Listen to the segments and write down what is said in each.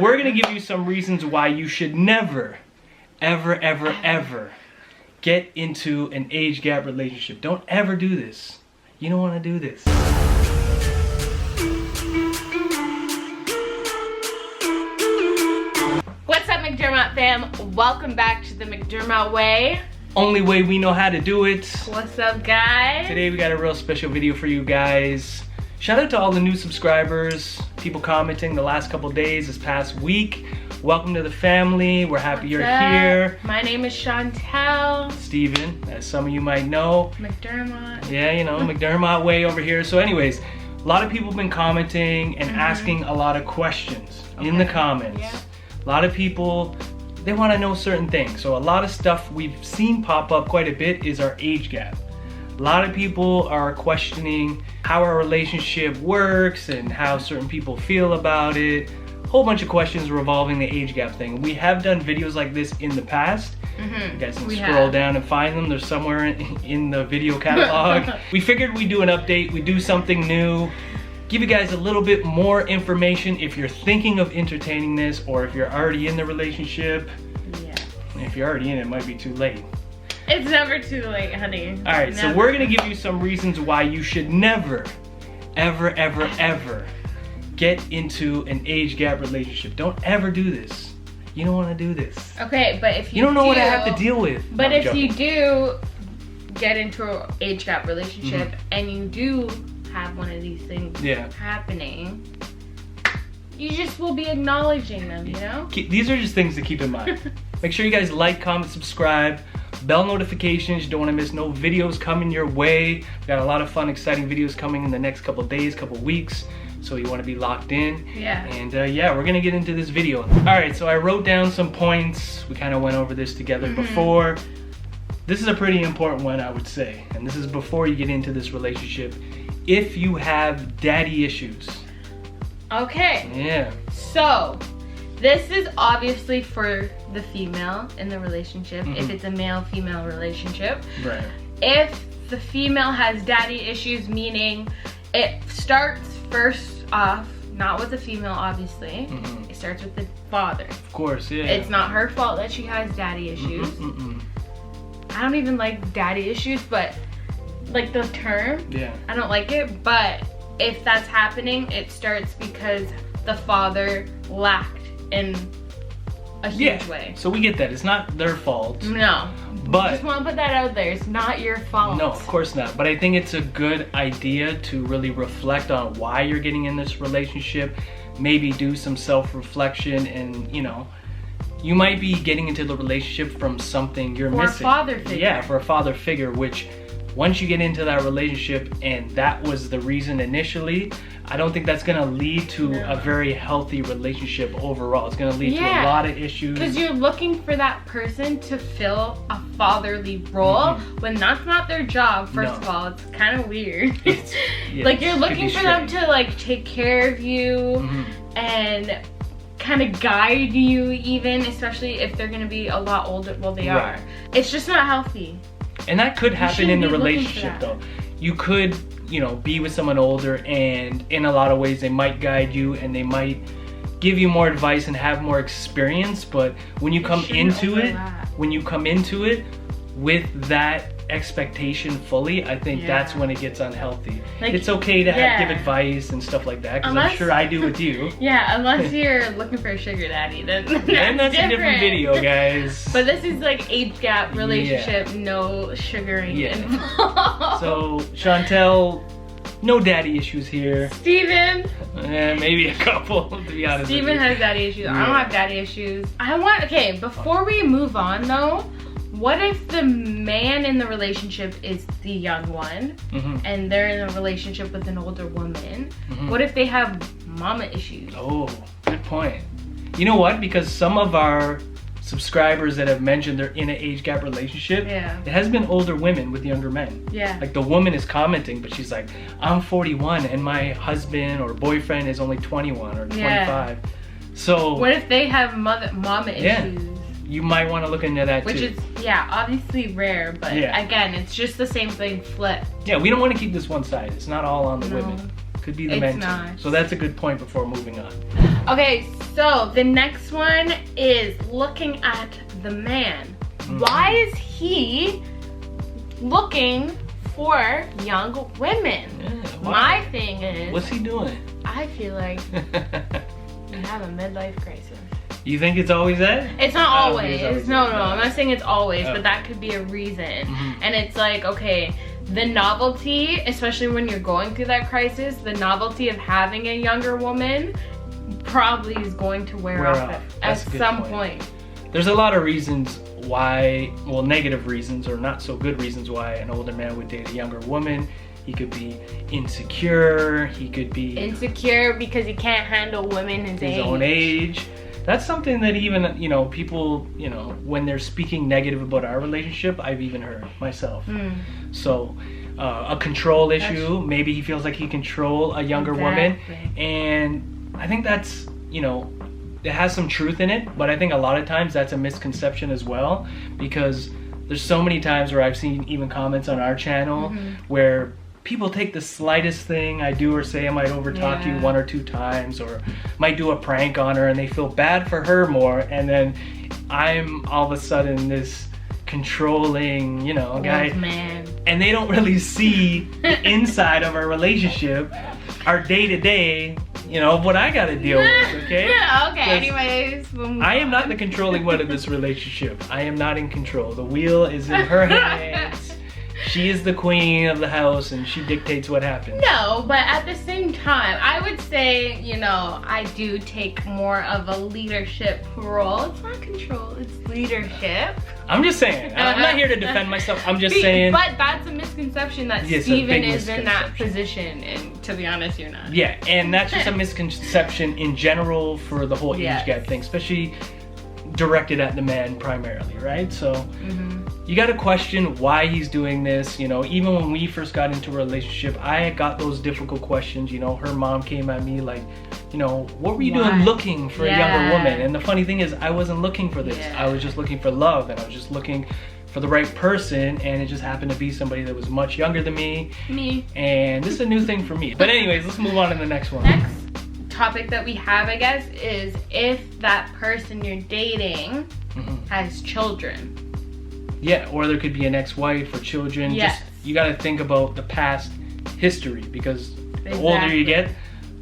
We're gonna give you some reasons why you should never, ever get into an age gap relationship. Don't ever do this. You don't wanna do this. What's up, McDermott fam? Welcome back to the McDermott way. Only way we know how to do it. What's up, guys? Today we got a real special video for you guys. Shout out to all the new subscribers, people commenting the last couple days, this past week. Welcome to the family. We're happy you're here. My name is Chantel. Steven, as some of you might know. McDermott. Yeah, you know, McDermott way over here. So anyways, a lot of people have been commenting and asking a lot of questions in the comments. Yeah. A lot of people, they want to know certain things. So a lot of stuff we've seen pop up quite a bit is our age gap. A lot of people are questioning how our relationship works and how certain people feel about it. A whole bunch of questions revolving the age gap thing. We have done videos like this in the past. You guys can scroll down and find them. They're somewhere in the video catalog. We figured we'd do an update, we'd do something new, give you guys a little bit more information if you're thinking of entertaining this or if you're already in the relationship. Yeah. If you're already in it, it might be too late. It's never too late, honey. All right, so we're gonna give you some reasons why you should never, ever get into an age gap relationship. Don't ever do this. You don't wanna do this. Okay, but if you don't know what I have to deal with. But No, I'm if joking. you do get into an age gap relationship and you do have one of these things happening, you just will be acknowledging them, you know? These are just things to keep in mind. Make sure you guys like, comment, subscribe, bell notifications. You don't want to miss no videos coming your way. We've got a lot of fun, exciting videos coming in the next couple days, couple weeks. So you want to be locked in. Yeah. And yeah, we're gonna get into this video. All right, so I wrote down some points. We kind of went over this together before. This is a pretty important one, I would say. And this is before you get into this relationship. If you have daddy issues. Okay. Yeah. So, this is obviously for the female in the relationship, if it's a male-female relationship. Right. If the female has daddy issues, meaning it starts first off, not with the female, obviously. It starts with the father. Of course, yeah. It's not her fault that she has daddy issues. I don't even like daddy issues, but like the term, I don't like it. But if that's happening, it starts because the father lacked in a huge way. So we get that. It's not their fault. No. But just want to put that out there. It's not your fault. No, of course not. But I think it's a good idea to really reflect on why you're getting in this relationship. Maybe do some self-reflection and, you know, you might be getting into the relationship from something you're missing. For a father figure. Yeah, for a father figure, which once you get into that relationship and that was the reason initially, I don't think that's gonna lead to a very healthy relationship overall. It's gonna lead to a lot of issues. Because you're looking for that person to fill a fatherly role when that's not their job. First of all, it's kind of weird. Like you're looking for them to like take care of you and kind of guide you even, especially if they're gonna be a lot older. Well, they are. It's just not healthy. And that could happen in the relationship though. You could, you know, be with someone older and in a lot of ways they might guide you and they might give you more advice and have more experience, but when you come into it with that expectation fully, I think that's when it gets unhealthy. Like, it's okay to give advice and stuff like that, because I'm sure I do with you. Yeah, unless you're looking for a sugar daddy, then that's a different video, guys. But this is like age gap relationship, no sugaring involved. So Chantel, no daddy issues here. Steven. Maybe a couple, to be honest. Steven has daddy issues. I don't have daddy issues. Okay, before we move on though, what if the man in the relationship is the young one and they're in a relationship with an older woman? What if they have mama issues? Oh, good point. You know what? Because some of our subscribers that have mentioned they're in an age gap relationship, it has been older women with younger men. Like the woman is commenting, but she's like, I'm 41 and my husband or boyfriend is only 21 or 25. So what if they have mama issues? You might want to look into that too. Which is, obviously rare, but again, it's just the same thing flipped. Yeah, we don't want to keep this one side. It's not all on the women. Could be the men too. So that's a good point before moving on. Okay, so the next one is looking at the man. Why is he looking for young women? My thing is, what's he doing? I feel like we have a midlife crisis. You think it's always that? It's not always. No, I'm not saying it's always, but that could be a reason. And it's like, okay, the novelty, especially when you're going through that crisis, the novelty of having a younger woman probably is going to wear off at some point. There's a lot of reasons why, well, negative reasons or not so good reasons why an older man would date a younger woman. He could be insecure. He could be insecure because he can't handle women his own age. That's something that even, you know, people, you know, when they're speaking negative about our relationship, I've even heard myself. So a control issue, maybe he feels like he control a younger woman, and I think that's, you know, it has some truth in it, but I think a lot of times that's a misconception as well, because there's so many times where I've seen even comments on our channel where people take the slightest thing I do or say, I might overtalk you 1 or 2 times, or might do a prank on her, and they feel bad for her more, and then I'm all of a sudden this controlling, you know, guy, and they don't really see the inside of our relationship, our day-to-day, you know, of what I gotta deal with, okay? Anyways, I am not the controlling one of this relationship. I am not in control. The wheel is in her hands. She is the queen of the house and she dictates what happens. No, but at the same time, I would say, you know, I do take more of a leadership role. It's not control, it's leadership. I'm just saying. I'm not here to defend myself. I'm just saying. But that's a misconception that Steven is in that position, and to be honest, you're not. Yeah, and that's just a misconception in general for the whole age gap thing, especially directed at the man primarily, right? So you got to question why he's doing this. You know, even when we first got into a relationship, I got those difficult questions. You know, her mom came at me like, you know, what were you doing looking for a younger woman? And the funny thing is, I wasn't looking for this. I was just looking for love, and I was just looking for the right person, and it just happened to be somebody that was much younger than me. And this is a new thing for me. But anyways, let's move on to the next one. Next topic that we have, I guess, is if that person you're dating has children. Yeah, or there could be an ex-wife or children. Just, you got to think about the past history, because the older you get,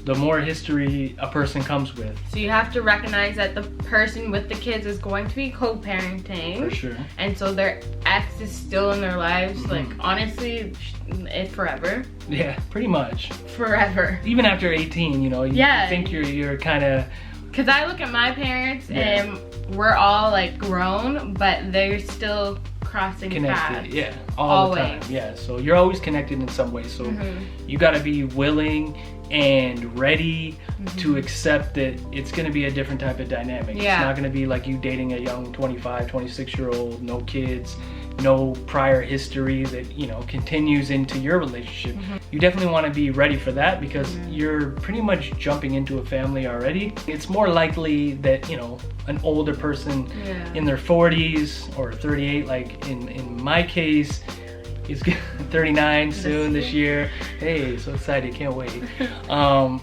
the more history a person comes with. So you have to recognize that the person with the kids is going to be co-parenting. For sure. And so their ex is still in their lives. Like, honestly, it's forever. Yeah, pretty much. Forever. Even after 18, you know, you think you're kind of... Because I look at my parents and we're all like grown, but they're still crossing paths. Yeah, all the time. Yeah, so you're always connected in some way. So you got to be willing and ready to accept that it's going to be a different type of dynamic. It's not going to be like you dating a young 25, 26-year-old, no kids, no prior history that, you know, continues into your relationship. You definitely want to be ready for that, because you're pretty much jumping into a family already. It's more likely that, you know, an older person in their 40s or 38, like in my case, is 39 soon this year. Hey, so excited, can't wait.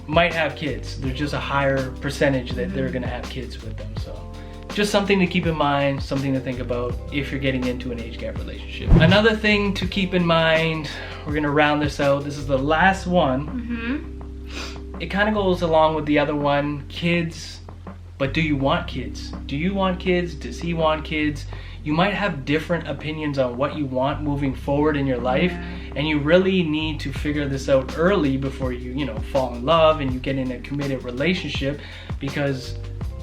Might have kids. There's just a higher percentage that they're gonna have kids with them. So just something to keep in mind, something to think about if you're getting into an age gap relationship. Another thing to keep in mind, we're gonna round this out. This is the last one. It kind of goes along with the other one, kids. But do you want kids? Do you want kids? Does he want kids? You might have different opinions on what you want moving forward in your life, and you really need to figure this out early before you know, fall in love and you get in a committed relationship, because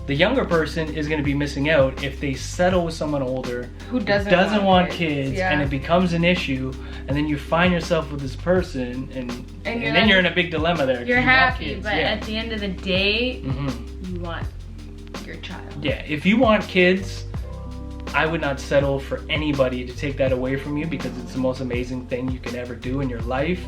the younger person is going to be missing out if they settle with someone older who doesn't want kids and it becomes an issue, and then you find yourself with this person and then you're in a big dilemma there. You're happy, but at the end of the day, you want your child. Yeah, if you want kids, I would not settle for anybody to take that away from you, because it's the most amazing thing you can ever do in your life.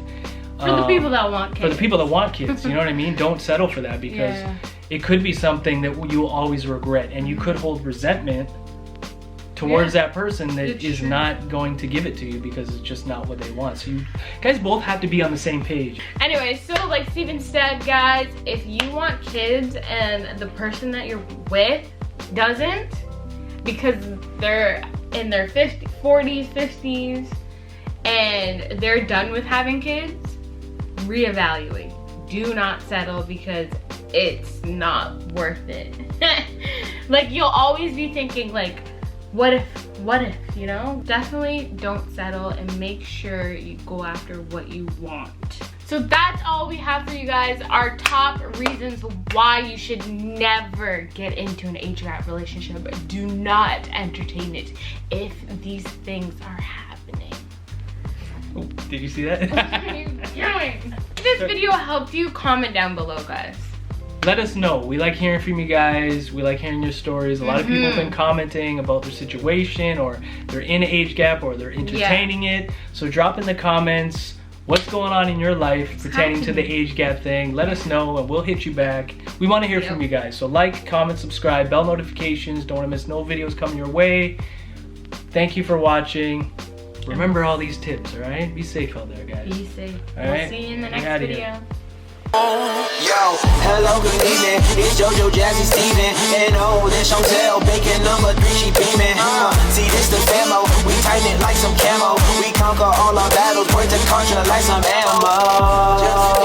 For the people that want kids. For the people that want kids, you know what I mean? Don't settle for that, because it could be something that you'll always regret, and you could hold resentment towards that person that is not going to give it to you because it's just not what they want. So you guys both have to be on the same page. Anyway, so like Steven said, guys, if you want kids and the person that you're with doesn't, because they're in their 40s, 50s, and they're done with having kids, reevaluate. Do not settle because it's not worth it. Like, you'll always be thinking like, what if, you know? Definitely don't settle and make sure you go after what you want. So that's all we have for you guys. Our top reasons why you should never get into an age gap relationship. Do not entertain it if these things are happening. Oh, did you see that? What are you doing? If this video helped you, comment down below, guys. Let us know. We like hearing from you guys. We like hearing your stories. A lot of people have been commenting about their situation, or they're in an age gap, or they're entertaining it. So drop in the comments what's going on in your life pertaining to the age gap thing. Let us know and we'll hit you back. We want to hear from you guys. So like, comment, subscribe, bell notifications. Don't want to miss no videos coming your way. Thank you for watching. Remember all these tips, all right? Be safe out there, guys. Be safe. All We'll right? see you in the next video. Yo, hello, good evening. It's JoJo, Jazzy, Steven. And oh, this Chantel, bacon number 3, she beaming. See, this the famo. We tighten it like some camo. We conquer all our battles, break the contra like some ammo.